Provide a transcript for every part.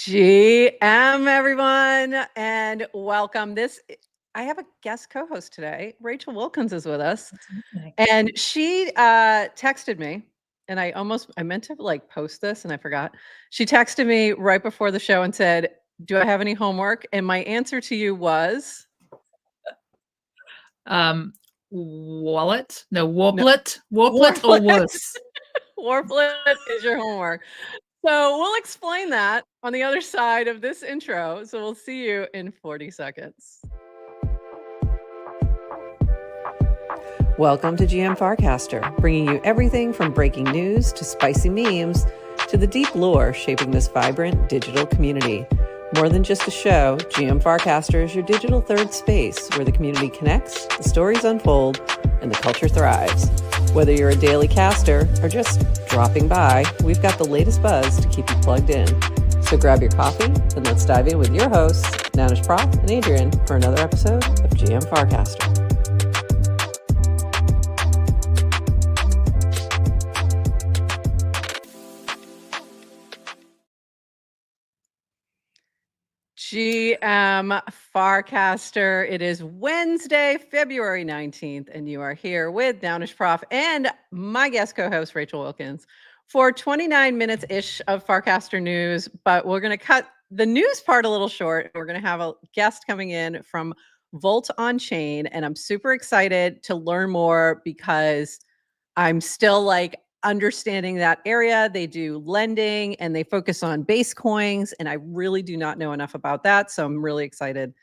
GM, everyone, and welcome. I have a guest co-host today. Rachel Wilkins is with us, and she texted me, and I meant to like post this, and I forgot. She texted me right before the show and said, "Do I have any homework?" And my answer to you was, Wallet? No, no, Warblet? Warblet or worse? Warblet is your homework. So we'll explain that on the other side of this intro. So we'll see you in 40 seconds. Welcome to GM Farcaster, bringing you everything from breaking news to spicy memes to the deep lore shaping this vibrant digital community. More than just a show, GM Farcaster is your digital third space where the community connects, the stories unfold, and the culture thrives. Whether you're a daily caster or just dropping by, we've got the latest buzz to keep you plugged in. So grab your coffee and let's dive in with your hosts, NounishProf and Adrian, for another episode of GM Farcaster. GM Farcaster. It is Wednesday, February 19th, and you are here with NounishProf and my guest co-host, Rachel Wilkins, for 29 minutes-ish of Farcaster news, but we're going to cut the news part a little short. We're going to have a guest coming in from Volt.ag, and I'm super excited to learn more because I'm still like understanding that area. They do lending and they focus on base coins, and I really do not know enough about that. So I'm really excited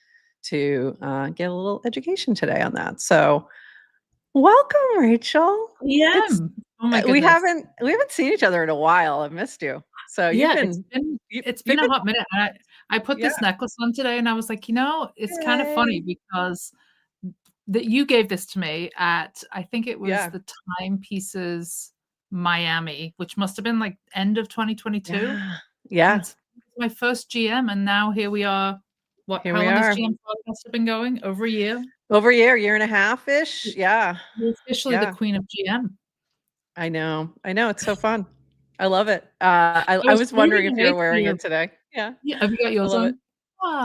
to get a little education today on that. So welcome, Rachel. Yeah. Oh my goodness. We haven't seen each other in a while. I've missed you. So it's been a hot minute. I put this necklace on today and I was like, it's kind of funny because that you gave this to me at, I think it was the Timepieces Miami, which must have been like end of 2022. Yeah. It's my first GM, and now here we are. How long has GM Podcast been going? Over a year? Over a year and a half-ish. Yeah. You're officially the queen of GM. I know. It's so fun. I love it. I was wondering if you're wearing it today. Yeah. Have you got yours on?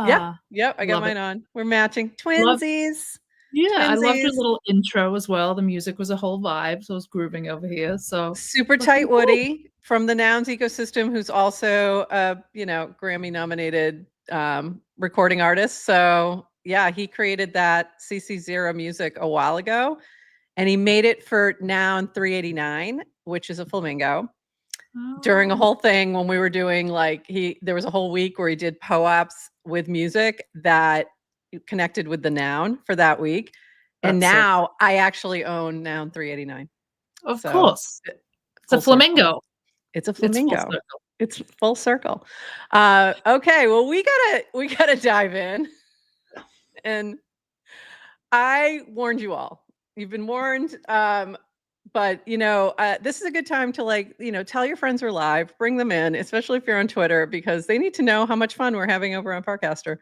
Yeah. Yep. I got mine on. We're matching. Twinsies. I loved your little intro as well. The music was a whole vibe. So I was grooving over here. So super tight Woody from the Nouns ecosystem, who's also a Grammy nominated recording artist. So yeah, he created that CC0 music a while ago, and he made it for Noun 389, which is a flamingo. During a whole thing when we were doing there was a whole week where he did POAPs with music that connected with the Noun for that week. And now I actually own Noun 389. Of course. It's a flamingo. It's a flamingo. It's full circle. Okay, well, we gotta dive in. And I warned you all. You've been warned. But this is a good time to tell your friends we're live, bring them in, especially if you're on Twitter, because they need to know how much fun we're having over on Farcaster.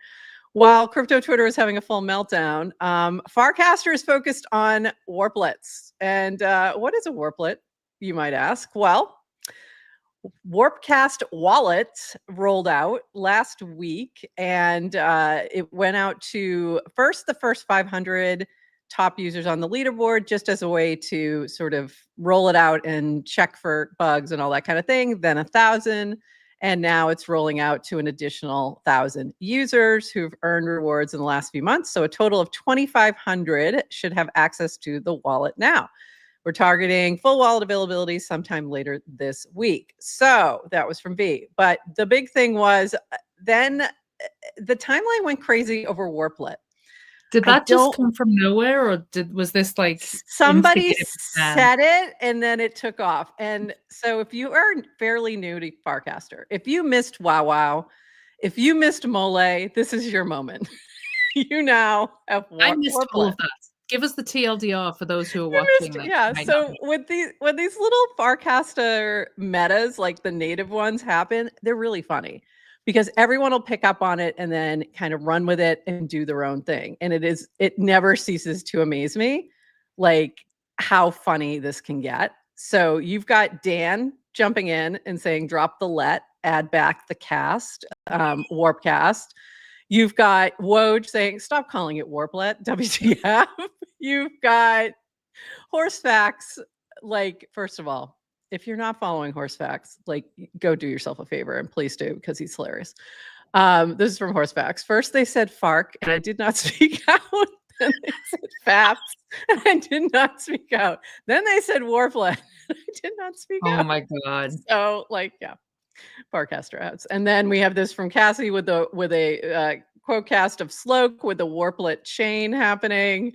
While crypto Twitter is having a full meltdown, Farcaster is focused on warplets. And what is a warplet, you might ask? Well, Warpcast Wallet rolled out last week, and it went out to the first 500 top users on the leaderboard, just as a way to sort of roll it out and check for bugs and all that kind of thing. Then 1,000. And now it's rolling out to an additional 1,000 users who've earned rewards in the last few months. So a total of 2,500 should have access to the wallet now. We're targeting full wallet availability sometime later this week. So that was from V. But the big thing was then the timeline went crazy over Warplet. Did that just come from nowhere, or was this like somebody said it and then it took off? And so if you are fairly new to Farcaster, if you missed Wow, if you missed Mole, this is your moment. You now have I missed all of that. Give us the TLDR for those who are watching. So when these little Farcaster metas, like the native ones, happen, they're really funny. Because everyone will pick up on it and then kind of run with it and do their own thing. And it never ceases to amaze me, like how funny this can get. So you've got Dan jumping in and saying, drop the let add back the cast, Warpcast. You've got Woj saying, stop calling it Warplet, WTF. You've got Horse Facts. Like, first of all, if you're not following Horse Facts, like, go do yourself a favor, and please do, because he's hilarious. This is from Horse Facts. First they said FARC, and I did not speak out. Then they said FAPS, and I did not speak out. Then they said Warplet, and I did not speak out. Oh my God. So, like, yeah. Farcaster ads. And then we have this from Cassie with a quote-cast of Sloke with the Warplet chain happening,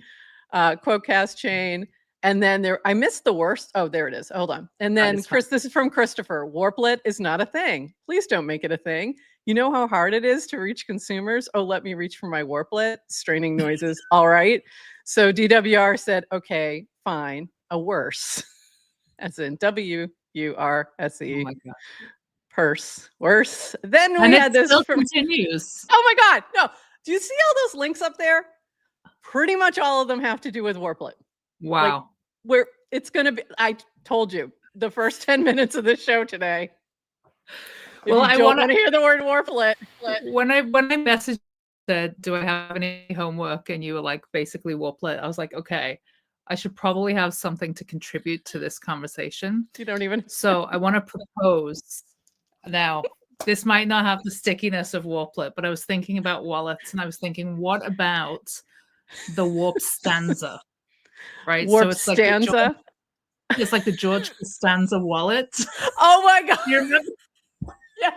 quote-cast chain. And then I missed the worst. Oh, there it is. Hold on. And then this is from Christopher. Warplet is not a thing. Please don't make it a thing. You know how hard it is to reach consumers? Oh, let me reach for my Warplet. Straining noises. All right. So DWR said, okay, fine. A worse. As in WURSE. Oh my God. Purse. Worse. Then we had this from continues. Oh my God. No. Do you see all those links up there? Pretty much all of them have to do with Warplet. Wow. Like, where it's going to be, I told you, the first 10 minutes of the show today. Well, I want to hear the word Warplet. When I messaged, said, do I have any homework? And you were like, basically Warplet. I was like, okay, I should probably have something to contribute to this conversation. You don't even. So I want to propose. Now, this might not have the stickiness of Warplet, but I was thinking about wallets, and I was thinking, what about the Warp Stanza? Right? Warp so it's Stanza? It's like the George Costanza wallet. Oh my God. You remember? Yeah.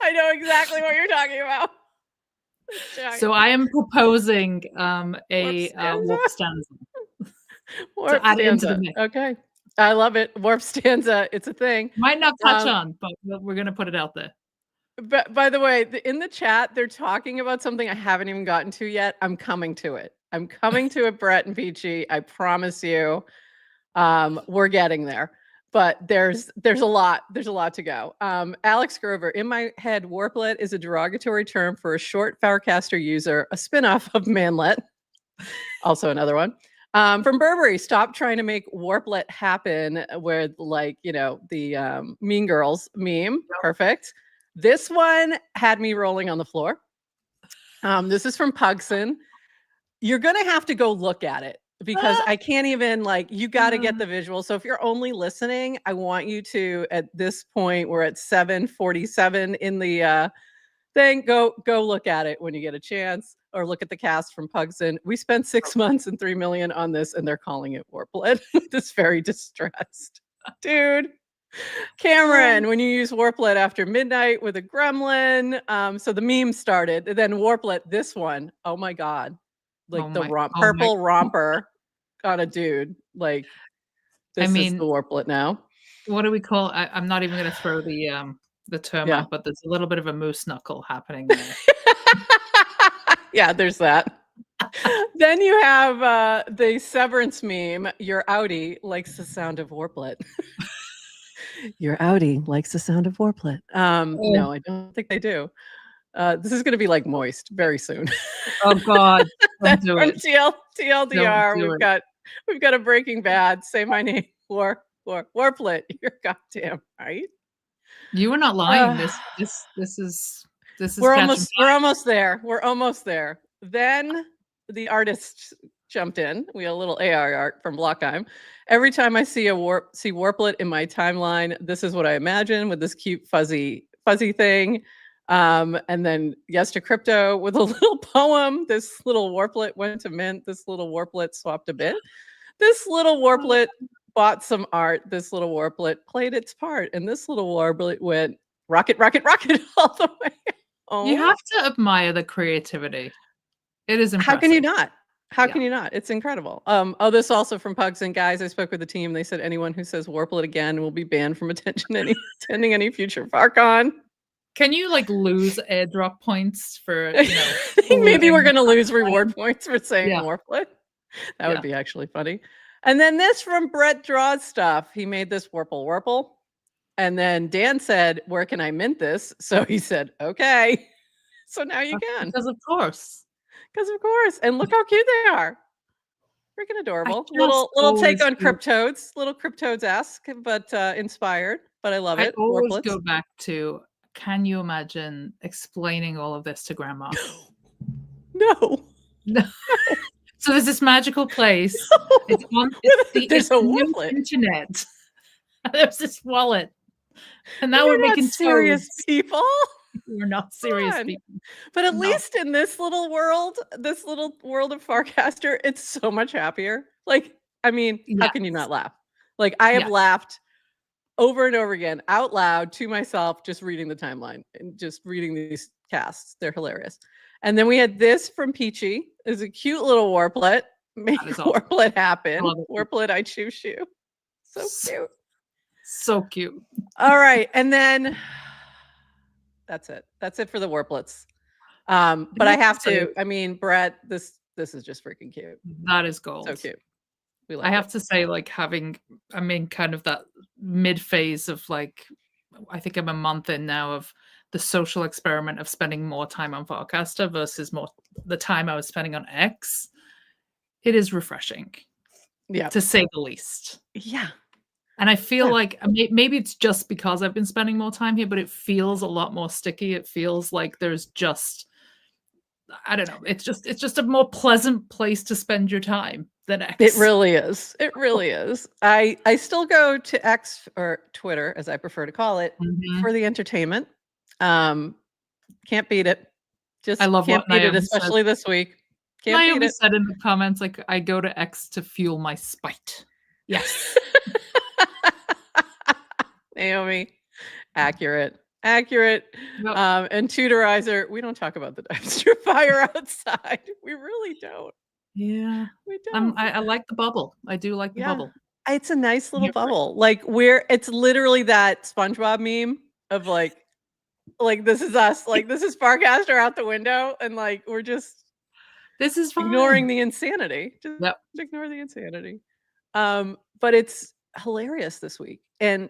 I know exactly what you're talking about. So I am proposing a Warp Stanza. Warp Stanza. Okay. I love it. Warp Stanza. It's a thing. Might not catch on, but we're going to put it out there. But by the way, in the chat, they're talking about something I haven't even gotten to yet. I'm coming to it. I'm coming to it, Brett and Peachy. I promise you. We're getting there. But there's a lot. There's a lot to go. Alex Grover, in my head, Warplet is a derogatory term for a short Farcaster user, a spinoff of Manlet. Also another one. From Burberry, stop trying to make Warplet happen with, like, you know, the Mean Girls meme. Perfect. This one had me rolling on the floor. This is from Pugson. You're going to have to go look at it because I can't even, like, you got to get the visual. So if you're only listening, I want you to, at this point, we're at 7:47 in the thing. Go look at it when you get a chance, or look at the cast from Pugson. We spent 6 months and $3 million on this, and they're calling it Warplet. This very distressed dude. Cameron, when you use Warplet after midnight with a gremlin. So the meme started. Then Warplet, this one. Oh my God. Like purple romper on a dude. Like, this is the Warplet now. What do we call? I'm not even going to throw the term out, but there's a little bit of a moose knuckle happening there. Yeah, there's that. Then you have the Severance meme. Your Audi likes the sound of Warplet. Your Audi likes the sound of Warplet. No, I don't think they do. This is going to be like moist very soon. Oh God! Don't do it. TLDR. We've got a Breaking Bad. Say my name. Warplet. You're goddamn right. You were not lying. This is. We're almost there. We're almost there. Then the artists jumped in. We had a little AI art from Blockheim. Every time I see Warplet in my timeline, this is what I imagine, with this cute fuzzy thing. And then yes to crypto with a little poem. This little Warplet went to mint. This little Warplet swapped a bit. This little Warplet bought some art. This little Warplet played its part. And this little Warplet went rocket, rocket, rocket all the way. Oh. You have to admire the creativity. It is impressive. How can you not? How can you not? It's incredible. Oh, this also from Pugs and Guys. I spoke with the team. They said anyone who says Warplet again will be banned from attending any future FarCon. Can you, like, lose airdrop points for, maybe we're going to lose reward points for saying Warplet. That would be actually funny. And then this from Brett Draws Stuff. He made this Warple. And then Dan said, where can I mint this? So he said, okay. So now you can. Because of course. And look how cute they are. Freaking adorable. Little take on Cryptoads. Little Cryptoads-esque, but inspired. But I love it. I always go back to, can you imagine explaining all of this to grandma? No. So there's this magical place. It's a the new wallet. internet. There's this wallet. And now We're we're making serious toads. people. We're not serious people. But at least in this little world of Farcaster, it's so much happier. Like, I mean, how can you not laugh? Like, I have laughed over and over again out loud to myself, just reading the timeline and just reading these casts. They're hilarious. And then we had this from Peachy. It's a cute little warplet. Make warplet happen. Warplet, I choose you. So cute. So cute. All right. And then that's it. That's it for the warplets. But I have to, I mean, Brett, this is just freaking cute. That is gold. So cute. I have to say, like, having, I mean, kind of that mid phase of, like, I think I'm a month in now of the social experiment of spending more time on Farcaster versus more the time I was spending on X. It is refreshing. Yeah. To say the least. Yeah. And I feel like maybe it's just because I've been spending more time here, but it feels a lot more sticky. It feels like there's just, I don't know. It's just a more pleasant place to spend your time than X. It really is. It really is. I still go to X, or Twitter, as I prefer to call it, for the entertainment. Can't beat it. Just I love can't what beat it, especially this week. Can't beat it. Said in the comments, like, I go to X to fuel my spite. Yes. Naomi, accurate. And Tutorizer, we don't talk about the dumpster fire outside. We really don't. Yeah, we don't. I like the bubble. I do like the bubble. It's a nice little bubble. Like, it's literally that SpongeBob meme of like this is us. Like, this is Farcaster out the window, and like we're just ignoring the insanity. Just ignore the insanity. But it's hilarious this week, and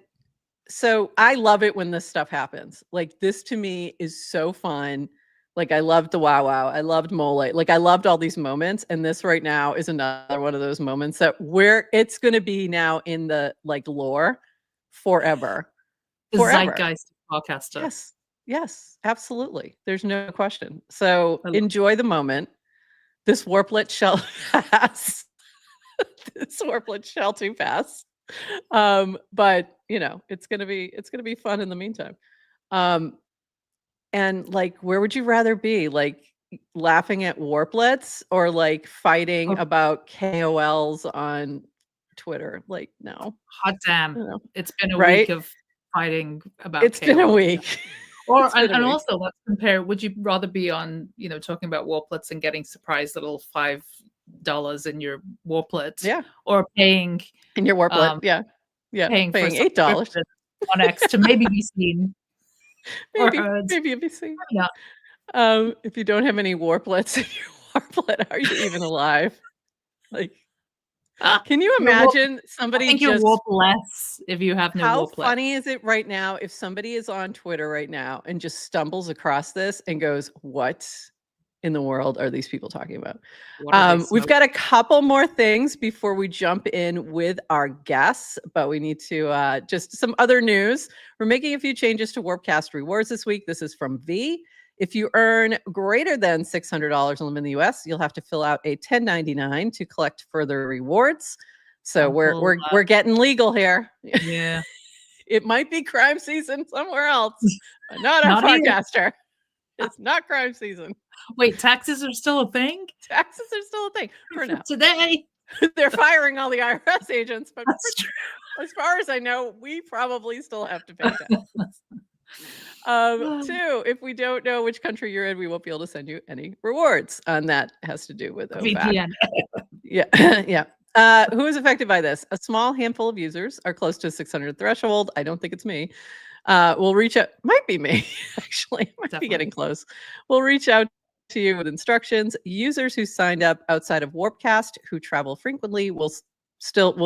so I love it when this stuff happens. Like, this to me is so fun. Like, I loved the wow. I loved Mole. Like, I loved all these moments. And this right now is another one of those moments that where it's going to be now in the like lore forever. The zeitgeist Farcaster. Yes, absolutely. There's no question. So enjoy the moment. This warplet shall pass. This warplet shall too pass. But you know, it's gonna be fun in the meantime. And like, where would you rather be? Like, laughing at warplets or like fighting about KOLs on Twitter? Like, no. Hot damn. It's been a week of fighting about It's been a week. Or and also let's compare, would you rather be on, you know, talking about warplets and getting surprised little $5 in your warplet, or paying in your warplet, paying $8 on X to maybe be seen. Maybe be seen. If you don't have any warplets in your warplet, are you even alive? Like, can you imagine somebody? I think you're warpless if you have no warplet. How funny is it right now if somebody is on Twitter right now and just stumbles across this and goes, "What in the world are these people talking about?" We've got a couple more things before we jump in with our guests, but we need to just some other news. We're making a few changes to Warpcast rewards this week. This is from V. If you earn greater than $600 in the US, you'll have to fill out a 1099 to collect further rewards. So we're getting legal here. Yeah. It might be crime season somewhere else, but not on Farcaster. It's not crime season. Wait, taxes are still a thing? Taxes are still a thing for now. Today. They're firing all the IRS agents, but as far as I know, we probably still have to pay taxes. 2, if we don't know which country you're in, we won't be able to send you any rewards. And that has to do with VPN. Yeah. Who is affected by this? A small handful of users are close to a 600 threshold. I don't think it's me. We'll reach out. Might be me, actually. Might be getting close. We'll reach out to you with instructions. Users who signed up outside of Warpcast who travel frequently will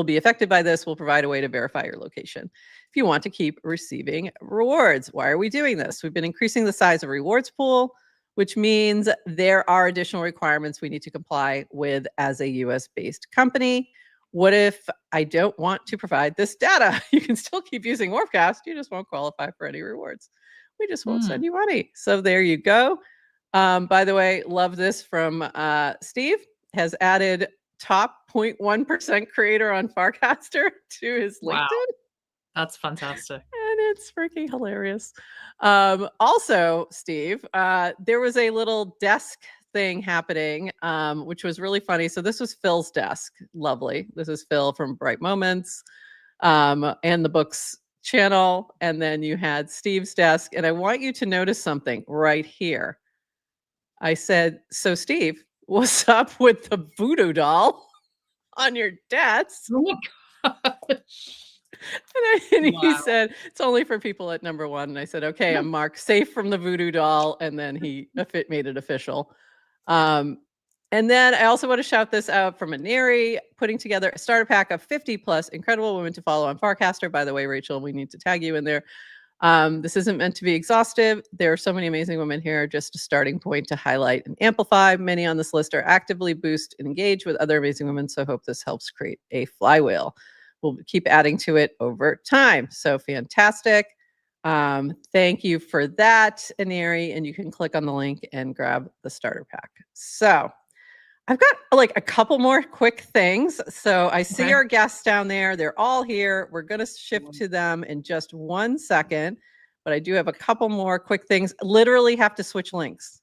be affected by this. We'll provide a way to verify your location if you want to keep receiving rewards. Why are we doing this? We've been increasing the size of rewards pool, which means there are additional requirements we need to comply with as a US-based company. What if I don't want to provide this data? You can still keep using Warpcast. You just won't qualify for any rewards. We just won't send you money. So there you go. By the way, love this from Steve, has added top 0.1% creator on Farcaster to his LinkedIn. Wow. That's fantastic. And it's freaking hilarious. Also, Steve, there was a little desk thing happening, which was really funny. So this was Phil's desk. Lovely. This is Phil from Bright Moments and the books channel. And then you had Steve's desk. And I want you to notice something right here. I said, so Steve, what's up with the voodoo doll on your desk? Oh my gosh. And he said, it's only for people at number 1. And I said, okay, I'm marked safe from the voodoo doll. And then he made it official. And then I also want to shout this out from Aneri, putting together a starter pack of 50 plus incredible women to follow on Farcaster. By the way, Rachel, we need to tag you in there. This isn't meant to be exhaustive. There are so many amazing women here, just a starting point to highlight and amplify. Many on this list are actively boost and engage with other amazing women. So I hope this helps create a flywheel. We'll keep adding to it over time. So fantastic. Thank you for that, Aneri. And you can click on the link and grab the starter pack. So I've got like a couple more quick things. So I see our guests down there. They're all here. We're going to shift to them in just 1 second. But I do have a couple more quick things. Literally have to switch links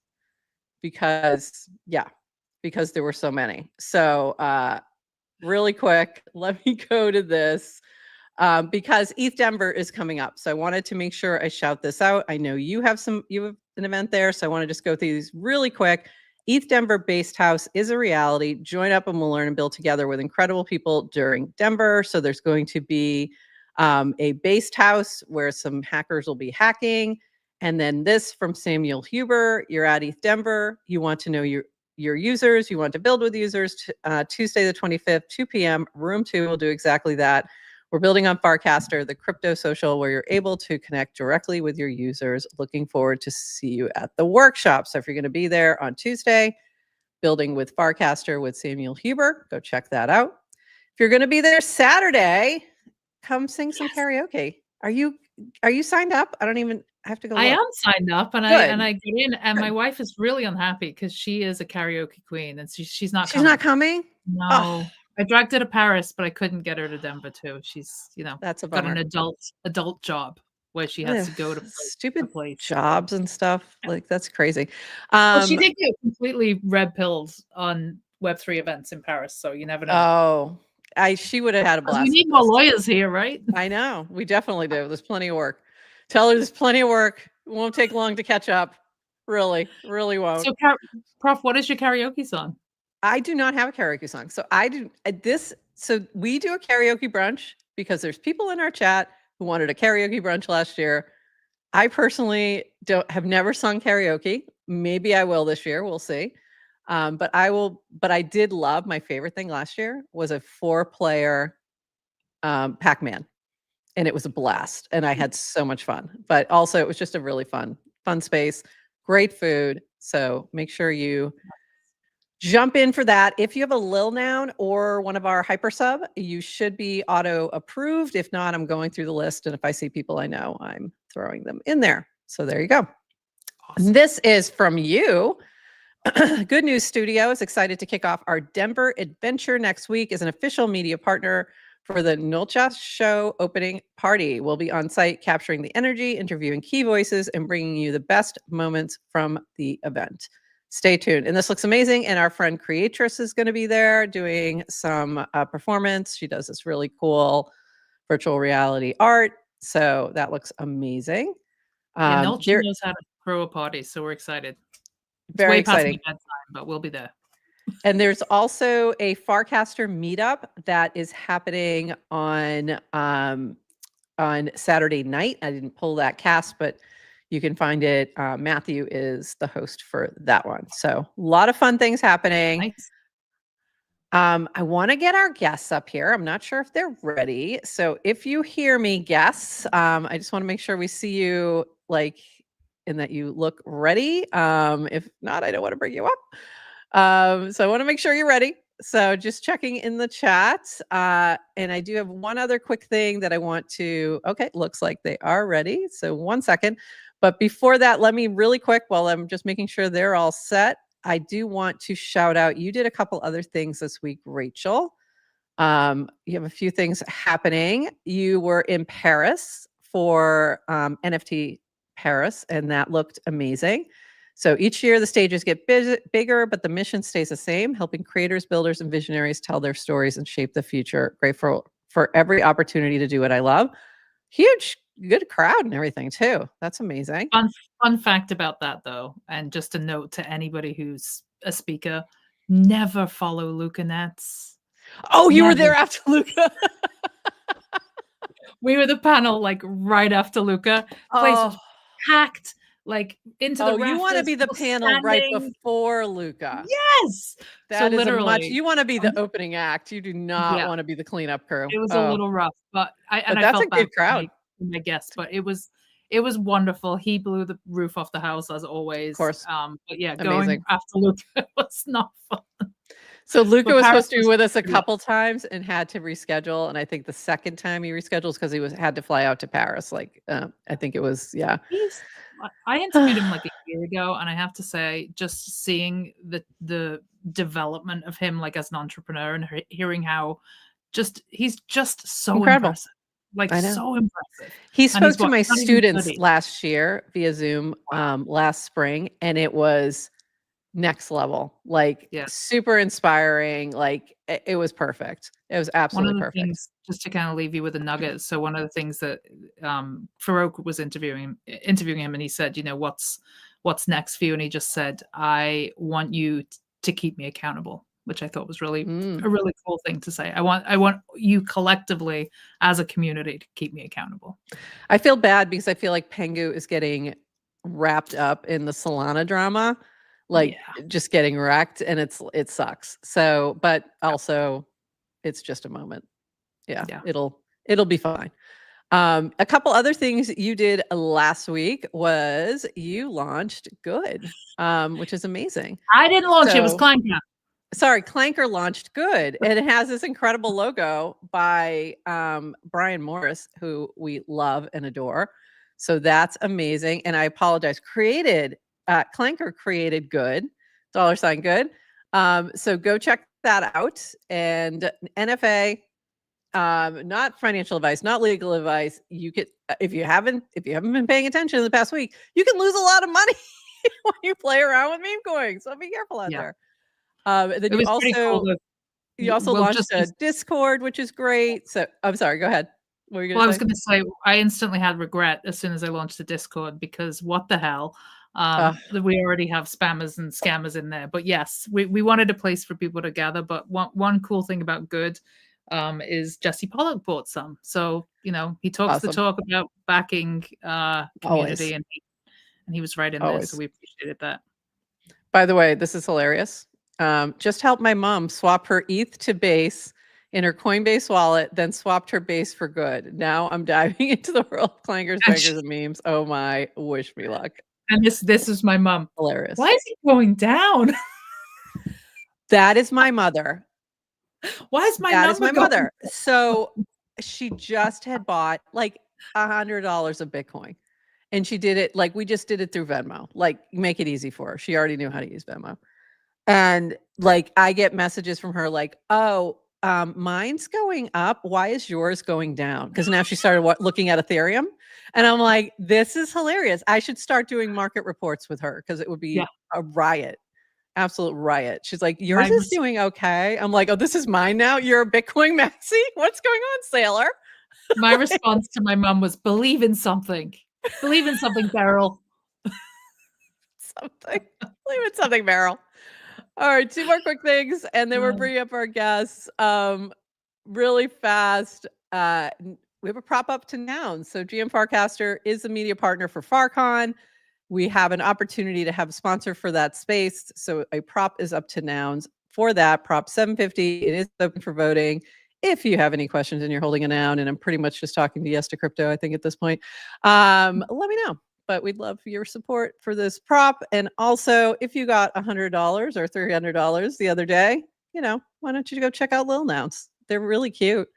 because there were so many. So really quick, let me go to this because ETH Denver is coming up. So I wanted to make sure I shout this out. I know you have an event there. So I want to just go through these really quick. ETH Denver Based House is a reality. Join up and we'll learn and build together with incredible people during Denver. So there's going to be a based house where some hackers will be hacking. And then this from Samuel Huber, you're at ETH Denver. You want to know your users. You want to build with users. Tuesday the 25th, 2 p.m. Room 2 will do exactly that. We're building on Farcaster, the crypto social where you're able to connect directly with your users. Looking forward to see you at the workshop. So if you're going to be there on Tuesday, building with Farcaster with Samuel Huber, go check that out. If you're going to be there Saturday, come sing some karaoke. Are you signed up? I have to go. I am signed up and I get in and my wife is really unhappy because she is a karaoke queen and she's not coming. She's not coming? No. Oh. I dragged her to Paris, but I couldn't get her to Denver too. She's, that's got an adult job where she has to go to stupid jobs and stuff. Like that's crazy. Well, she did get completely red pilled on Web3 events in Paris, so you never know. Oh, she would have had a blast. We need more lawyers here, right? I know. We definitely do. There's plenty of work. Tell her there's plenty of work. It won't take long to catch up. Really won't. So, Prof, what is your karaoke song? I do not have a karaoke song. So so we do a karaoke brunch because there's people in our chat who wanted a karaoke brunch last year. I personally have never sung karaoke. Maybe I will this year. We'll see. But I did love, my favorite thing last year was a 4-player Pac-Man. And it was a blast. And I had so much fun. But also it was just a really fun space. Great food. So make sure you jump in for that. If you have a Lil Noun or one of our hyper sub, you should be auto approved. If not, I'm going through the list. And if I see people I know, I'm throwing them in there. So there you go. Awesome. This is from you. Good News Studio is excited to kick off our Denver adventure next week as an official media partner for the NounishProf show opening party. We'll be on site capturing the energy, interviewing key voices, and bringing you the best moments from the event. Stay tuned. And this looks amazing. And our friend Creatress is going to be there doing some performance. She does this really cool virtual reality art. So that looks amazing. Nulcha knows how to throw a party. So we're excited. It's very way exciting. Past bedtime, but we'll be there. And there's also a Farcaster meetup that is happening on Saturday night. I didn't pull that cast, but you can find it. Matthew is the host for that one. So a lot of fun things happening. Nice. I want to get our guests up here. I'm not sure if they're ready. So if you hear me, guests, I just want to make sure we see you and that you look ready. If not, I don't want to bring you up. So I want to make sure you're ready. So just checking in the chat. And I do have one other quick thing that I want to, okay, looks like they are ready. So 1 second. But before that, let me really quick, while I'm just making sure they're all set, I do want to shout out, you did a couple other things this week, Rachel. You have a few things happening. You were in Paris for NFT Paris, and that looked amazing. So each year the stages get bigger, but the mission stays the same, helping creators, builders, and visionaries tell their stories and shape the future. Grateful for every opportunity to do what I love. Huge, good crowd and everything too. That's amazing. Fun fact about that though, and just a note to anybody who's a speaker, never follow Luca Nets. Oh, you were there after Luca. We were the panel like right after Luca. Place was packed, like into the rafters. You want to be the panel right before Luca. Yes. That so is literally you want to be the opening act. You do not want to be the cleanup crew. It was a little rough, but I that's felt a good crowd. My guess, but it was wonderful. He blew the roof off the house as always. Of course. But yeah, going after Luca was not fun. So Luca was supposed to be with us a couple times and had to reschedule. And I think the second time he reschedules because he had to fly out to Paris. Like I think it was, yeah. I interviewed him like a year ago, and I have to say, just seeing the development of him like as an entrepreneur and hearing how he's just so incredible. Impressive. Like so impressive. He spoke to my students last year via Zoom last spring, and it was next level, like super inspiring. Like it was perfect. It was absolutely perfect. Things, just to kind of leave you with a nugget. So one of the things that Farouk was interviewing him, and he said, what's next for you? And he just said, I want you to keep me accountable, which I thought was really a really cool thing to say. I want you collectively as a community to keep me accountable. I feel bad because I feel like Pengu is getting wrapped up in the Solana drama. Like just getting wrecked, and it sucks. So, but also it's just a moment. Yeah. It'll be fine. A couple other things you did last week was you launched Good, which is amazing. I didn't launch it was Clanker. Sorry, Clanker launched Good, and it has this incredible logo by Brian Morris, who we love and adore. So that's amazing. And I apologize. Clanker created Good, $Good. So go check that out. And NFA, not financial advice, not legal advice. You could, if you haven't been paying attention in the past week, you can lose a lot of money when you play around with meme coins. So be careful out there. Then you also launched a Discord, which is great. So I'm sorry, go ahead. What were you gonna say? I was going to say, I instantly had regret as soon as I launched the Discord, because what the hell? We already have spammers and scammers in there. But yes, we wanted a place for people to gather. But one cool thing about Good is Jesse Pollock bought some. So, he talks the talk about backing community, and he was right in there. So we appreciated that. By the way, this is hilarious. Just helped my mom swap her ETH to Base in her Coinbase wallet, then swapped her Base for Good. Now I'm diving into the world of clankers, bankers, and memes. Oh my, wish me luck. And this is my mom. Hilarious. Why is it going down? That is my mother. Why is my mother? So she just had bought like $100 of Bitcoin, and she did it like we just did it through Venmo. Like, make it easy for her. She already knew how to use Venmo. And like I get messages from her like, oh, mine's going up. Why is yours going down? Because now she started looking at Ethereum. And I'm like, this is hilarious. I should start doing market reports with her, because it would be a riot. Absolute riot. She's like, yours is doing okay. I'm like, oh, this is mine now. You're a Bitcoin maxi? What's going on, sailor? My response to my mom was, believe in something. Believe in something, Beryl. Believe in something, Beryl. All right, 2 more quick things, and then we're bringing up our guests really fast. We have a prop up to Nouns. So GM Farcaster is a media partner for FarCon. We have an opportunity to have a sponsor for that space. So a prop is up to Nouns for that. Prop 750. It is open for voting. If you have any questions and you're holding a noun, and I'm pretty much just talking to Yes to Crypto, I think at this point, let me know. But we'd love your support for this prop. And also, if you got $100 or $300 the other day, why don't you go check out Lil Nouns? They're really cute.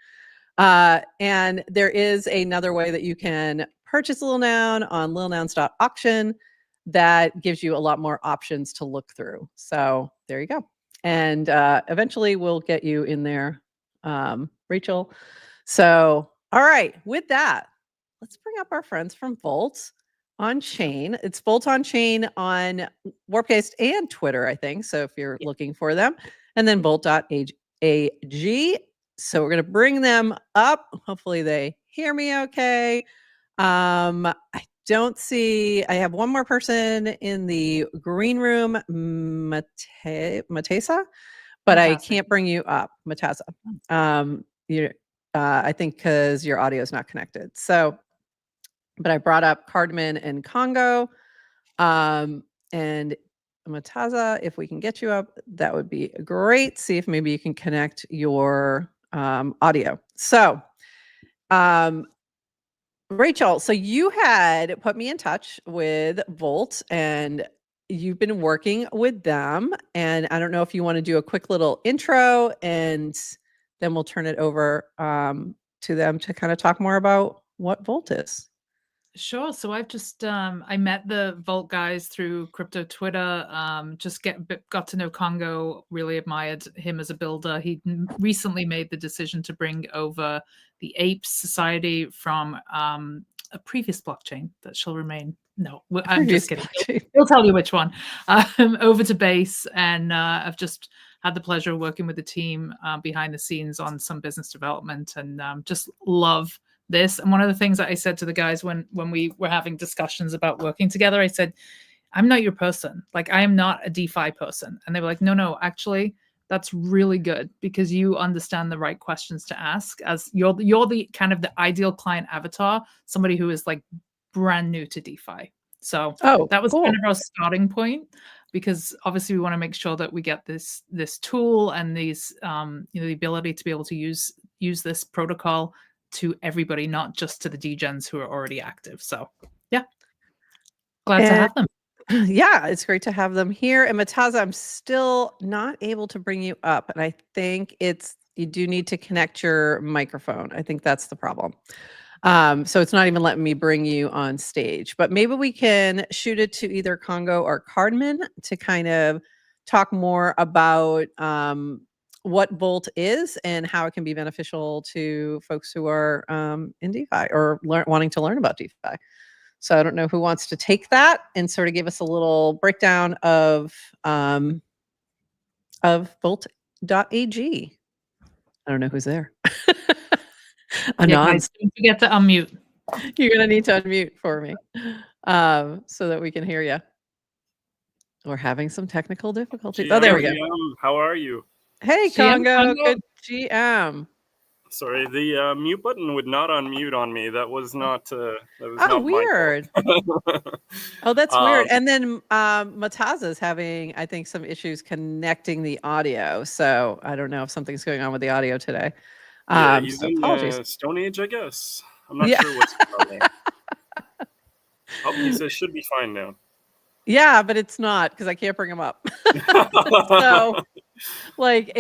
And there is another way that you can purchase Lil Noun on lilnouns.auction. That gives you a lot more options to look through. So there you go. And eventually we'll get you in there, Rachel. So, all right, with that, let's bring up our friends from Volt.ag. It's Volt.ag on Warpcast and Twitter, I think. So if you're looking for them, and then Volt.ag. So we're going to bring them up. Hopefully they hear me okay. I don't see, I have one more person in the green room, Matesa, but I can't bring you up, Matesa. I think because your audio is not connected. So, but I brought up Cardman and Congo, and Matasa, if we can get you up, that would be great. See if maybe you can connect your audio. So, Rachel, so you had put me in touch with Volt and you've been working with them. And I don't know if you want to do a quick little intro and then we'll turn it over to them to kind of talk more about what Volt is. Sure. So I've just I met the Volt guys through crypto Twitter. Just got to know Congo. Really admired him as a builder. He recently made the decision to bring over the Apes Society from a previous blockchain that shall remain. No, I'm just kidding. He'll tell you which one. Over to Base, and I've just had the pleasure of working with the team behind the scenes on some business development, and just love this. And one of the things that I said to the guys when we were having discussions about working together, I said, I'm not your person. Like, I am not a DeFi person. And they were like, no, actually, that's really good because you understand the right questions to ask, as you're the kind of the ideal client avatar, somebody who is like brand new to DeFi. So that was kind of our starting point, because obviously we want to make sure that we get this tool and these the ability to be able to use this protocol to everybody, not just to the degens who are already active. So yeah, glad to have them. Yeah, it's great to have them here. And Matasa, I'm still not able to bring you up. And I think you do need to connect your microphone. I think that's the problem. So it's not even letting me bring you on stage, but maybe we can shoot it to either Congo or Cardman to kind of talk more about what Volt is and how it can be beneficial to folks who are in DeFi or wanting to learn about DeFi. So I don't know who wants to take that and sort of give us a little breakdown of Volt.ag. I don't know who's there. Guys, don't forget to unmute. You're going to need to unmute for me so that we can hear you. We're having some technical difficulties. GM, there we go. How are you? Hey, Congo. Good GM. Sorry, the mute button would not unmute on me. That was not. Not weird. Oh, that's weird. And then Mataza's having, I think, some issues connecting the audio. So I don't know if something's going on with the audio today. Yeah, he's in Stone Age, I guess. I'm not sure what's going on. Oh, he says should be fine now. Yeah, but it's not because I can't bring him up. So, like,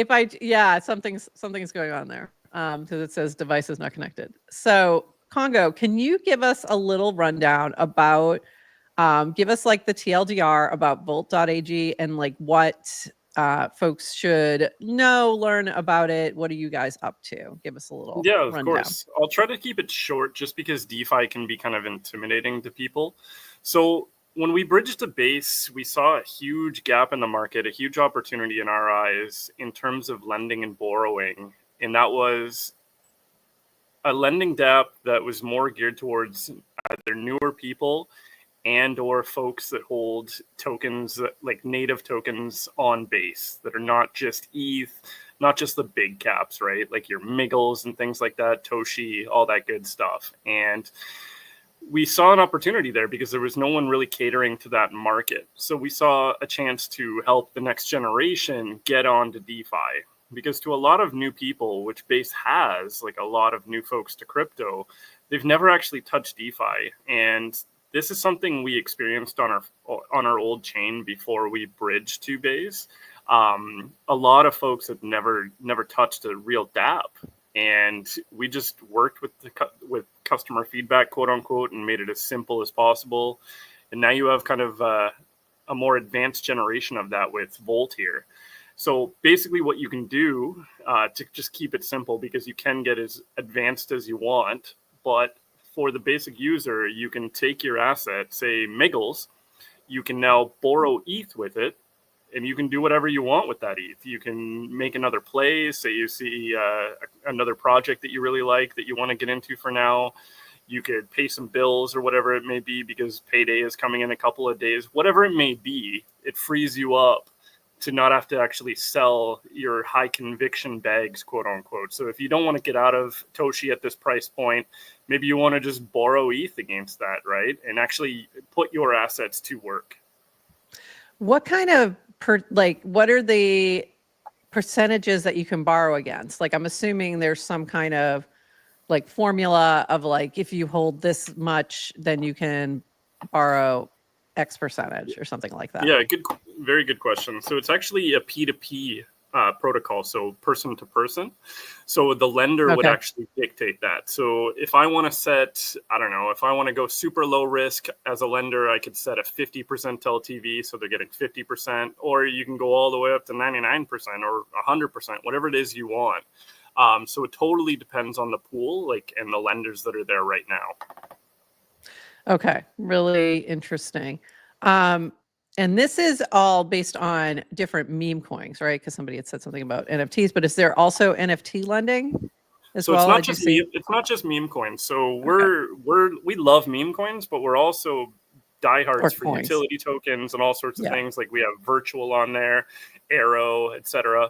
something's going on there because it says device is not connected. So, Congo, can you give us a little rundown about, give us like the TLDR about Volt.ag and like what folks should know, learn about it. What are you guys up to? Give us a little rundown. Course. I'll try to keep it short just because DeFi can be kind of intimidating to people. So when we bridged to Base, we saw a huge gap in the market, a huge opportunity in our eyes in terms of lending and borrowing. And that was a lending dApp that was more geared towards either newer people and or folks that hold tokens, like native tokens on Base that are not just ETH, not just the big caps, right? Like your Miggles and things like that, Toshi, all that good stuff. And we saw an opportunity there because there was no one really catering to that market. So we saw a chance to help the next generation get onto DeFi, because to a lot of new people, which Base has, like a lot of new folks to crypto, they've never actually touched DeFi. And this is something we experienced on our old chain before we bridged to Base. A lot of folks have never touched a real dApp. And we just worked with customer feedback, quote unquote, and made it as simple as possible. And now you have kind of a more advanced generation of that with Volt here. So basically what you can do to just keep it simple, because you can get as advanced as you want, but for the basic user, you can take your asset, say Miggles, you can now borrow ETH with it, and you can do whatever you want with that ETH. You can make another play, say you see another project that you really like that you want to get into for now. You could pay some bills or whatever it may be, because payday is coming in a couple of days. Whatever it may be, it frees you up to not have to actually sell your high conviction bags, quote unquote. So if you don't want to get out of Toshi at this price point, maybe you want to just borrow ETH against that, right? And actually put your assets to work. What kind of what are the percentages that you can borrow against? Like, I'm assuming there's some kind of like formula of like, if you hold this much, then you can borrow X percentage or something like that. Yeah, very good question. So it's actually a P2P protocol, so person to person. So the lender would actually dictate that. So if I want to set, I don't know, if I want to go super low risk as a lender, I could set a 50% LTV, so they're getting 50%, or you can go all the way up to 99% or 100%, whatever it is you want. So it totally depends on the pool, like, and the lenders that are there right now. Okay, really interesting. And this is all based on different meme coins, right? Because somebody had said something about NFTs, but is there also NFT lending as well? It's not just meme coins. So we love meme coins, but we're also diehards for utility tokens and all sorts of things. Like we have virtual on there, Arrow, etc.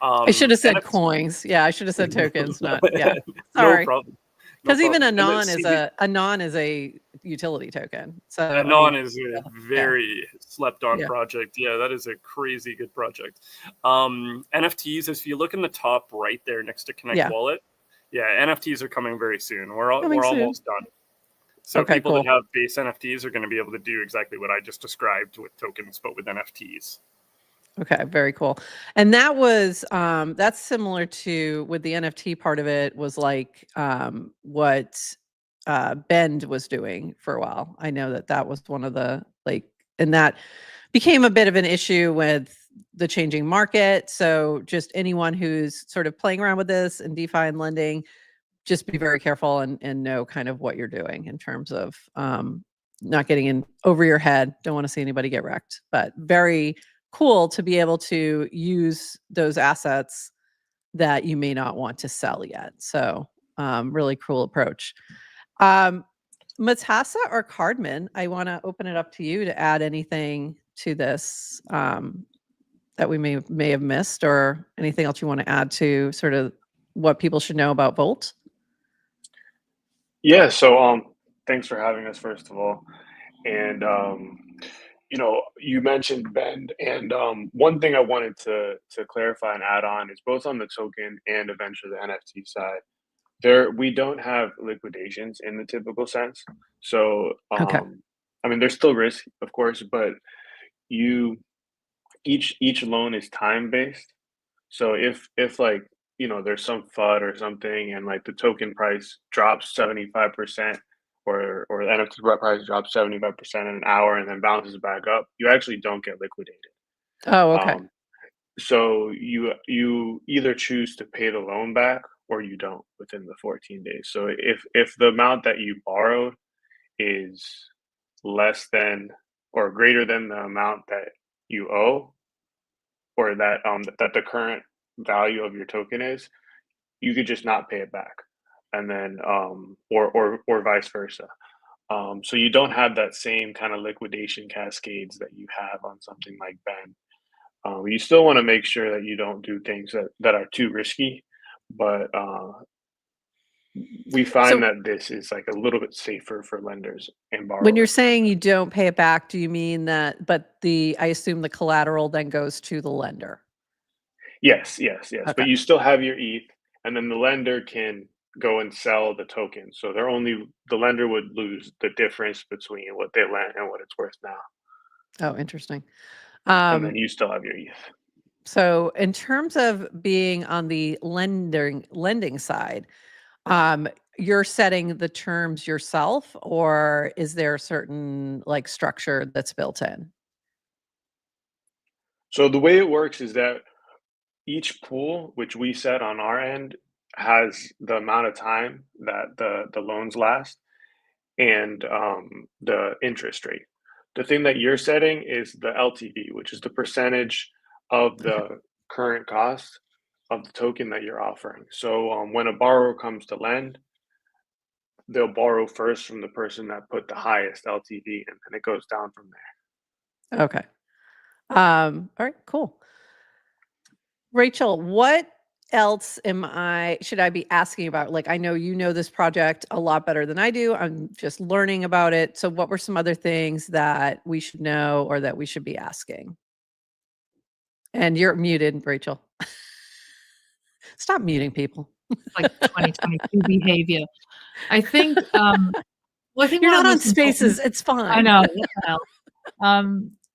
I should have said coins. Yeah, I should have said tokens. Not Sorry. No problem. Because even Anon is a utility token. So Anon is a very slept on project. Yeah, that is a crazy good project. NFTs, if you look in the top right there next to Connect Wallet, NFTs are coming very soon. We're almost done. So people that have base NFTs are going to be able to do exactly what I just described with tokens, but with NFTs. Okay, very cool. And that was that's similar to, with the NFT part of it, was like what Bend was doing for a while. I know that was one of the and that became a bit of an issue with the changing market. So just anyone who's sort of playing around with this and DeFi and lending, just be very careful and know kind of what you're doing in terms of not getting in over your head. Don't want to see anybody get wrecked, but very cool to be able to use those assets that you may not want to sell yet. So really cool approach. Matassa or Cardman, I want to open it up to you to add anything to this that we may have missed, or anything else you want to add to sort of what people should know about Volt. Yeah, so thanks for having us, first of all. And you mentioned Bend, and one thing I wanted to clarify and add on is, both on the token and eventually the NFT side, we don't have liquidations in the typical sense. So I mean, there's still risk, of course, but each loan is time based. So if like, there's some FUD or something, and like the token price drops 75%, or the NFT price drops 75% in an hour and then bounces back up, you actually don't get liquidated. Oh, okay. So you either choose to pay the loan back or you don't within the 14 days. So if the amount that you borrowed is less than or greater than the amount that you owe, or that that the current value of your token is, you could just not pay it back, and then or vice versa. So you don't have that same kind of liquidation cascades that you have on something like Ben. You still want to make sure that you don't do things that are too risky, but we find that this is like a little bit safer for lenders and borrowers. When you're saying you don't pay it back, do you mean that, but I assume the collateral then goes to the lender? Yes. Okay. But you still have your ETH, and then the lender can go and sell the token. So the lender would lose the difference between what they lent and what it's worth now. Oh, interesting. And then you still have your ETH. So in terms of being on the lending side, you're setting the terms yourself, or is there a certain like structure that's built in? So the way it works is that each pool, which we set on our end, has the amount of time that the loans last and the interest rate. The thing that you're setting is the LTV, which is the percentage of the current cost of the token that you're offering. So when a borrower comes to lend, they'll borrow first from the person that put the highest LTV, and then it goes down from there. Okay. All right, cool. Rachel, what else should I be asking about? Like, I know you know this project a lot better than I do. I'm just learning about it. So what were some other things that we should know or that we should be asking? And you're muted, Rachel. Stop muting people. Like 2022 behavior. I think, well, I think you're not on Spaces. It's fine. I know. What the hell?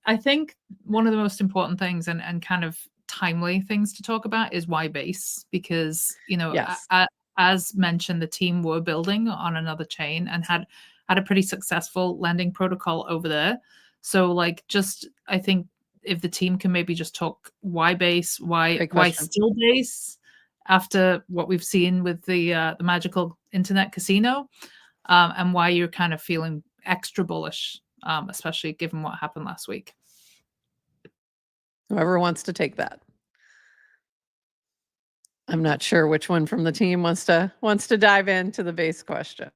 I think one of the most important things and kind of timely things to talk about is why base, because, you know, yes. As mentioned, the team were building on another chain and had a pretty successful lending protocol over there. So like, just, I think if the team can maybe just talk why base, why still base after what we've seen with the magical internet casino, and why you're kind of feeling extra bullish, especially given what happened last week. Whoever wants to take that. I'm not sure which one from the team wants to dive into the base question.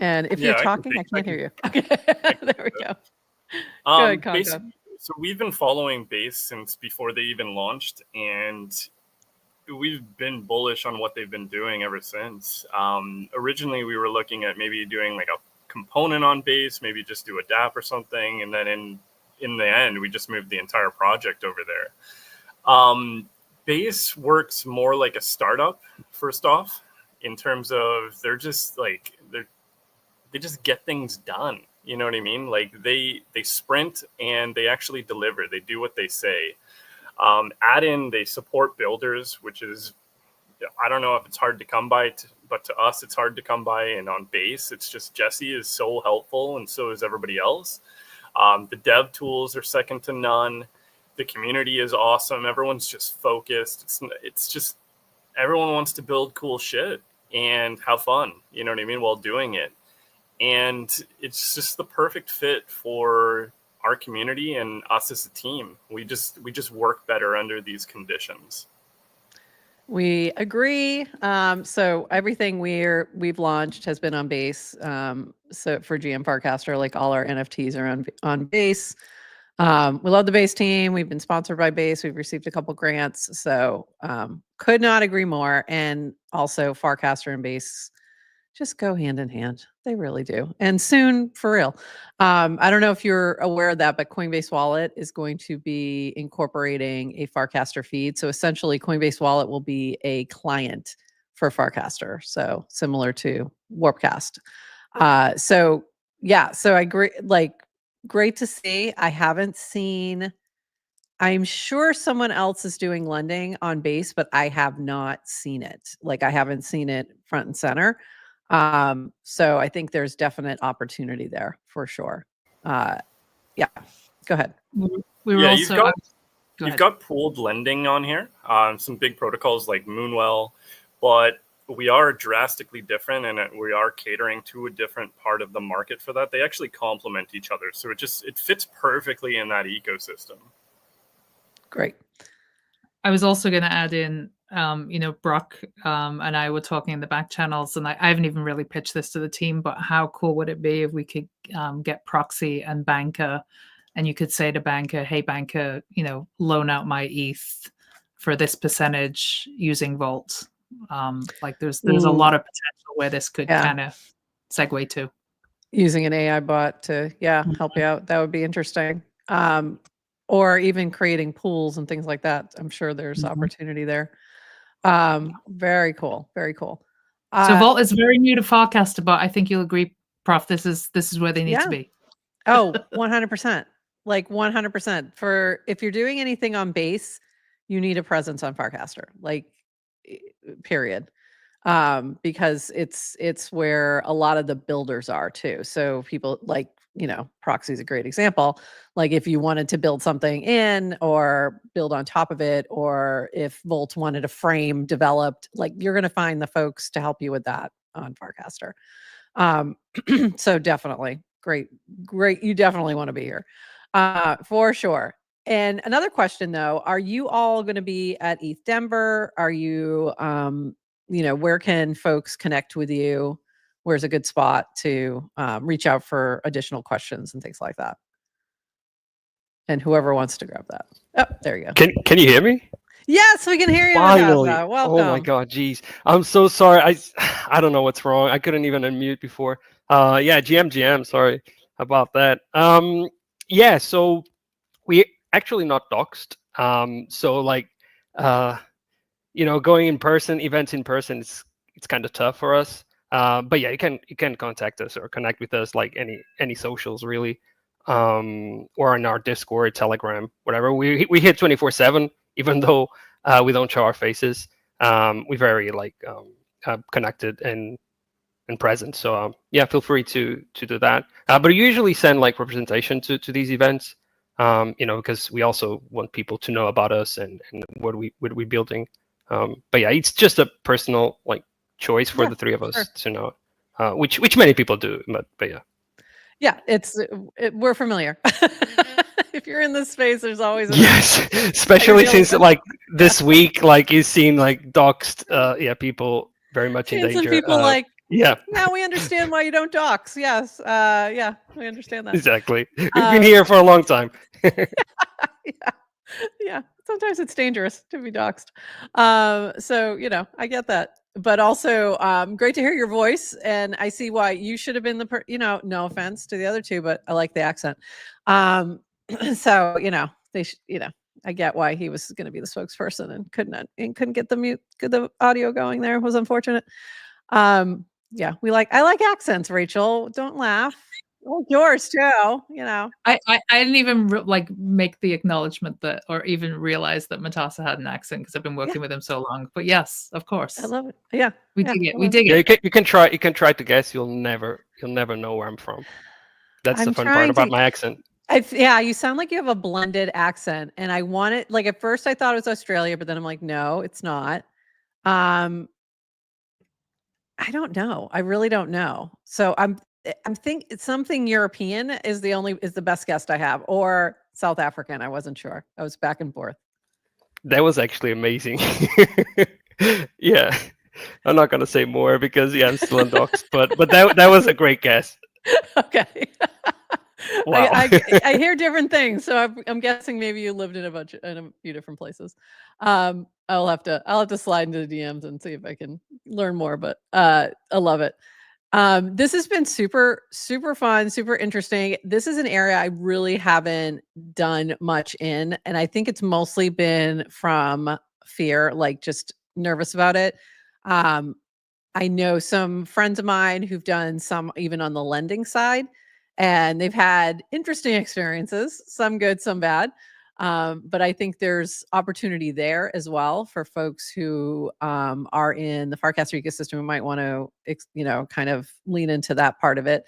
And if you're talking, I can't hear you. Okay, there we go. Go ahead, Congo. So we've been following base since before they even launched, and we've been bullish on what they've been doing ever since. Originally, we were looking at maybe doing like a component on base, maybe just do a dApp or something, and then in the end, we just moved the entire project over there. Base works more like a startup, first off, in terms of they're just like they just get things done. You know what I mean? Like they sprint and they actually deliver. They do what they say. Add in, they support builders, which is, I don't know if it's hard to come by, but to us, it's hard to come by. And on base, it's just Jesse is so helpful, and so is everybody else. The dev tools are second to none. The community is awesome. Everyone's just focused. It's just everyone wants to build cool shit and have fun. You know what I mean? While doing it. And it's just the perfect fit for our community and us as a team. We just work better under these conditions. We agree. So everything we've launched has been on base. So for GM Farcaster, like all our NFTs are on base. We love the base team. We've been sponsored by base. We've received a couple grants. So could not agree more. And also Farcaster and base just go hand in hand. They really do. And soon, for real. I don't know if you're aware of that, but Coinbase Wallet is going to be incorporating a Farcaster feed. So essentially, Coinbase Wallet will be a client for Farcaster. So similar to Warpcast. So I agree. Like, great to see. I haven't seen. I'm sure someone else is doing lending on base, but I have not seen it. Like, I haven't seen it front and center. So I think there's definite opportunity there for sure. Yeah, go ahead. You've got pooled lending on here. Some big protocols like Moonwell, but we are drastically different, and we are catering to a different part of the market for that. They actually complement each other, so it fits perfectly in that ecosystem. Great. I was also going to add in, Brock and I were talking in the back channels, and I haven't even really pitched this to the team, but how cool would it be if we could get Proxy and Banker, and you could say to Banker, hey, Banker, loan out my ETH for this percentage using Volt. Like there's a lot of potential where this could kind of segue to. Using an AI bot to, help you out. That would be interesting. Or even creating pools and things like that. I'm sure there's opportunity there. Very cool. Very cool. So Volt is very new to Farcaster, but I think you'll agree, Prof, this is where they need to be. Oh, 100%. Like 100%. If you're doing anything on base, you need a presence on Farcaster. Like, period. because it's where a lot of the builders are too. So people like, Proxy is a great example. Like if you wanted to build something in or build on top of it, or if Volt wanted a frame developed, like you're going to find the folks to help you with that on Farcaster. So definitely great. You definitely want to be here, for sure. And another question though, are you all going to be at ETH Denver? Are you, where can folks connect with you? Where's a good spot to reach out for additional questions and things like that? And whoever wants to grab that. Oh, there you go. Can you hear me? Yes, we can hear you. Finally. Welcome. Oh my God, geez. I'm so sorry. I don't know what's wrong. I couldn't even unmute before. Yeah, GM, sorry about that. Yeah, so we actually not doxed. So like going in person, events in person, it's kind of tough for us. But yeah, you can contact us or connect with us like any socials really, or in our Discord, Telegram, whatever. We hit 24/7, even though we don't show our faces. We're very like connected and present. So yeah, feel free to do that. But we usually send like representation to these events, because we also want people to know about us and what we're building. But yeah, it's just a personal like choice for the three of us to know, which many people do. But yeah. Yeah, we're familiar. If you're in this space, there's always yes, especially since like this week, like you've seen like doxed, people very much in danger. Some people yeah. Now we understand why you don't dox. Yes, yeah, we understand that. Exactly. We've been here for a long time. Yeah. Sometimes it's dangerous to be doxed. So I get that. But also, great to hear your voice, and I see why you should have been no offense to the other two, but I like the accent. So they I get why he was going to be the spokesperson and couldn't get the audio going. There, it was unfortunate. Yeah, I like accents, Rachel. Don't laugh. Oh, yours too. I didn't even make the acknowledgement that, or even realize that Matassa had an accent because I've been working with him so long. But yes, of course, I love it. Yeah, we dig it. We dig it. Yeah, you can try to guess. You'll never know where I'm from. That's the fun part about my accent. You sound like you have a blended accent, and I want it. Like at first, I thought it was Australia, but then I'm like, no, it's not. I don't know. I really don't know. So I'm think it's something European is the best guess I have, or South African. I wasn't sure. I was back and forth. That was actually amazing. Yeah, I'm not gonna say more because I'm still on docs, but that was a great guess. Okay. Wow. I hear different things, so I'm guessing maybe you lived in a few different places. I'll have to slide into the DMs and see if I can learn more. But I love it. This has been super, super fun, super interesting. This is an area I really haven't done much in, and I think it's mostly been from fear, like just nervous about it. I know some friends of mine who've done some even on the lending side, and they've had interesting experiences, some good, some bad. But I think there's opportunity there as well for folks who are in the Farcaster ecosystem who might want to, kind of lean into that part of it,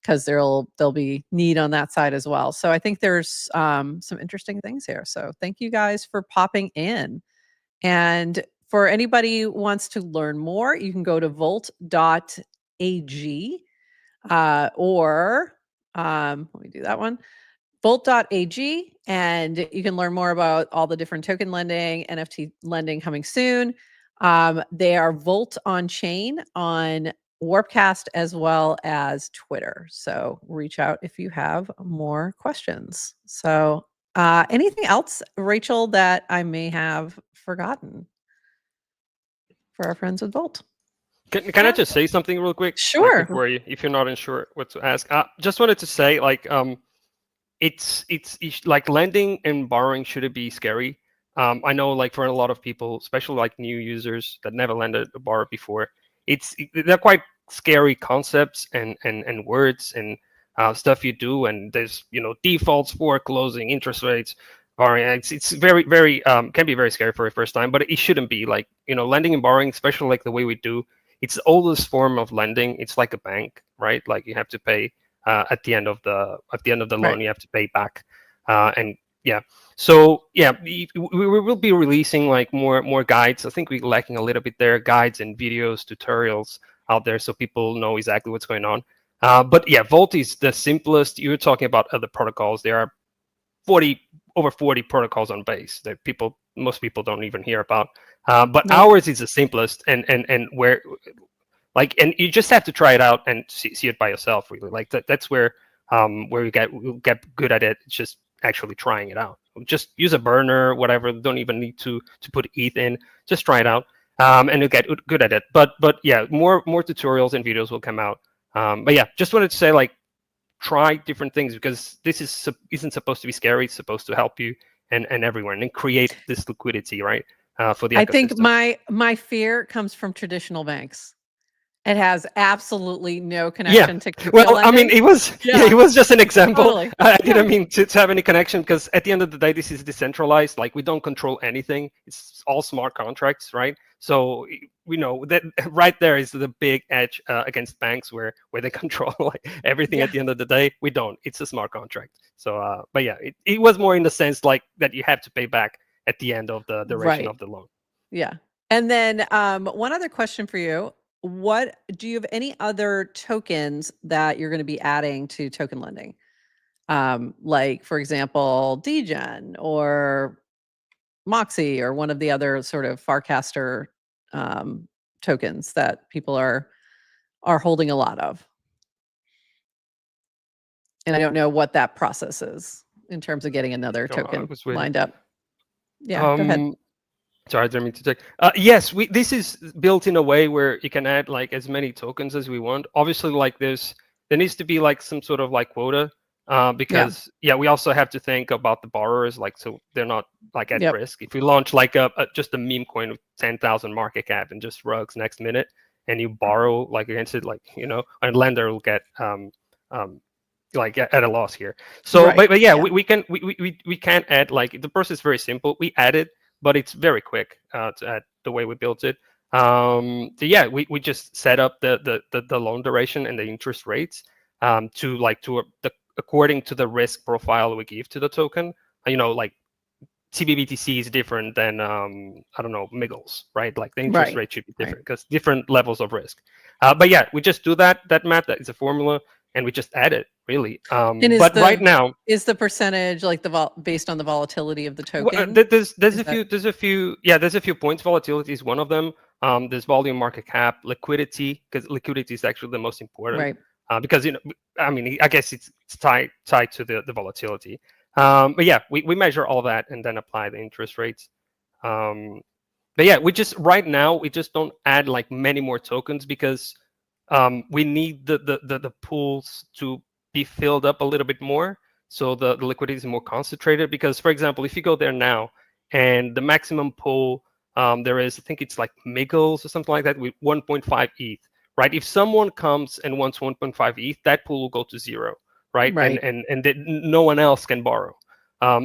because there'll be need on that side as well. So I think there's some interesting things here. So thank you guys for popping in. And for anybody who wants to learn more, you can go to Volt.ag, or let me do that one. Volt.ag, and you can learn more about all the different token lending, NFT lending coming soon. They are Volt on chain on Warpcast as well as Twitter. So reach out if you have more questions. So anything else, Rachel, that I may have forgotten for our friends with Volt? Can I just say something real quick? Sure. If you're not sure what to ask, just wanted to say it's like lending and borrowing shouldn't be scary. I know like for a lot of people, especially like new users that never lended or borrowed before, they're quite scary concepts and words and stuff you do, and there's defaults, foreclosing, interest rates, borrowing. It's very very can be very scary for a first time, but it shouldn't be. Like lending and borrowing, especially like the way we do, it's the oldest form of lending. It's like a bank, right? Like you have to pay at the end of the loan, you have to pay back, and yeah. So yeah, we will be releasing like more guides. I think we're lacking a little bit there, guides and videos, tutorials out there, so people know exactly what's going on. But yeah, Volt is the simplest. You're talking about other protocols. There are over 40 protocols on base that most people don't even hear about. But ours is the simplest, and where like, and you just have to try it out and see it by yourself, really. Like that's where we'll get good at it. It's just actually trying it out. Just use a burner, whatever. Don't even need to put ETH in. Just try it out, and you'll get good at it. But yeah, more tutorials and videos will come out. But yeah, just wanted to say, like, try different things, because this isn't supposed to be scary. It's supposed to help you and everyone, and create this liquidity, right? For the ecosystem. I think my fear comes from traditional banks. It has absolutely no connection to crypto well, lending. I mean, it was just an example. Totally. I didn't mean to have any connection, because at the end of the day, this is decentralized. Like, we don't control anything. It's all smart contracts, right? So we know that right there is the big edge against banks, where they control like everything. At the end of the day, we don't. It's a smart contract. So, but yeah, it was more in the sense like that you have to pay back at the end of the duration of the loan. Yeah. And then one other question for you. What do you have any other tokens that you're going to be adding to token lending? Like, for example, Degen or Moxie, or one of the other sort of Farcaster tokens that people are holding a lot of. And I don't know what that process is in terms of getting another token lined up. Yeah, go ahead. Sorry, I didn't mean to take. Yes, this is built in a way where you can add like as many tokens as we want. Obviously, like there needs to be like some sort of like quota, because we also have to think about the borrowers, like, so they're not like at risk. If we launch like just a meme coin with 10,000 market cap and just rugs next minute, and you borrow like against it, like, you know, a lender will get like at a loss here. So, but yeah, we can add, like, the process is very simple. We add it, but it's very quick to add the way we built it. So yeah, we just set up the loan duration and the interest rates according to the risk profile we give to the token. You know, like TBBTC is different than I don't know, Miggles, right? Like the interest rate should be different because different levels of risk. But yeah, we just do that math. That is a formula, and we just add it, really. But right now, is the percentage like based on the volatility of the token? There's a few points. Volatility is one of them. There's volume, market cap, liquidity, because liquidity is actually the most important. Right. Because, you know, I mean, I guess it's tied to the volatility. But yeah, we measure all that and then apply the interest rates. But yeah, right now we just don't add like many more tokens, because we need the pools to be filled up a little bit more, so the liquidity is more concentrated. Because, for example, if you go there now and the maximum pool there is, I think it's like Miggles or something like that, with 1.5 ETH, right? If someone comes and wants 1.5 ETH, that pool will go to zero, right? And no one else can borrow.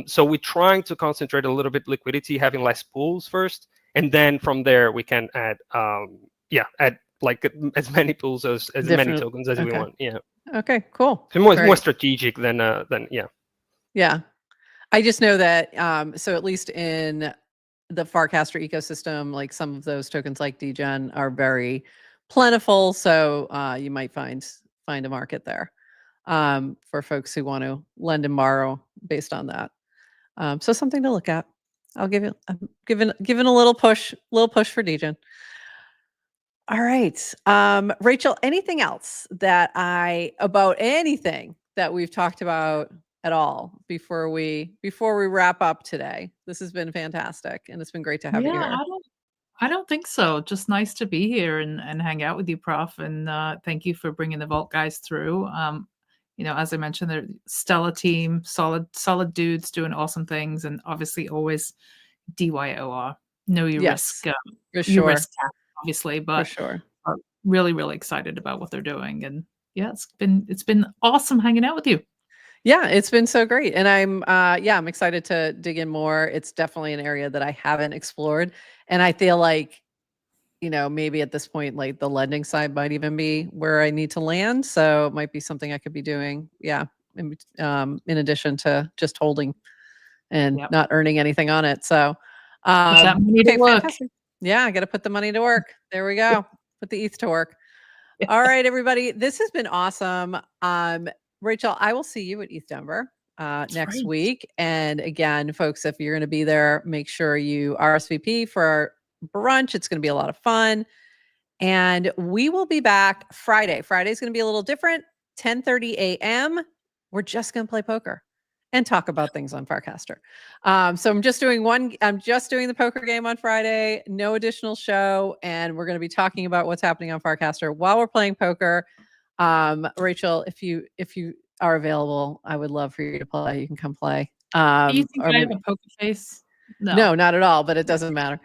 So we're trying to concentrate a little bit liquidity, having less pools first, and then from there we can add like as many pools as many tokens as we want. Yeah. Okay, cool. So more strategic than yeah. Yeah. I just know that so at least in the Farcaster ecosystem, like some of those tokens like Degen are very plentiful. So you might find a market there for folks who want to lend and borrow based on that. So something to look at. I'm giving a little push for Degen. All right. Rachel, anything else about anything that we've talked about at all before we wrap up today? This has been fantastic, and it's been great to have you here. I don't think so. Just nice to be here and hang out with you, Prof. And thank you for bringing the Volt guys through. You know, as I mentioned, they're stellar team, solid dudes doing awesome things, and obviously always DYOR. Know your risk. For sure. Your risk cap, obviously, but for sure. Really, really excited about what they're doing. And yeah, it's been awesome hanging out with you. Yeah, it's been so great. And I'm excited to dig in more. It's definitely an area that I haven't explored. And I feel like maybe at this point, like the lending side might even be where I need to land. So it might be something I could be doing. Yeah. In addition to just holding and not earning anything on it. So, that money to work. Fantastic. Yeah. I got to put the money to work. There we go. Put the ETH to work. All right, everybody. This has been awesome. Rachel, I will see you at ETH Denver next week. And again, folks, if you're going to be there, make sure you RSVP for our brunch. It's going to be a lot of fun. And we will be back Friday. Friday's going to be a little different. 10:30 a.m. We're just going to play poker and talk about things on Farcaster. So I'm just doing the poker game on Friday, no additional show. And we're going to be talking about what's happening on Farcaster while we're playing poker. Rachel, if you are available, I would love for you to play. You can come play. Do you think I have a poker face? No, not at all, but it doesn't matter.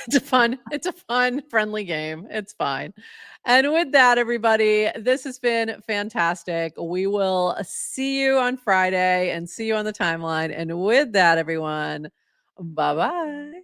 It's a fun, friendly game. It's fine. And with that, everybody, this has been fantastic. We will see you on Friday and see you on the timeline. And with that, everyone, bye-bye.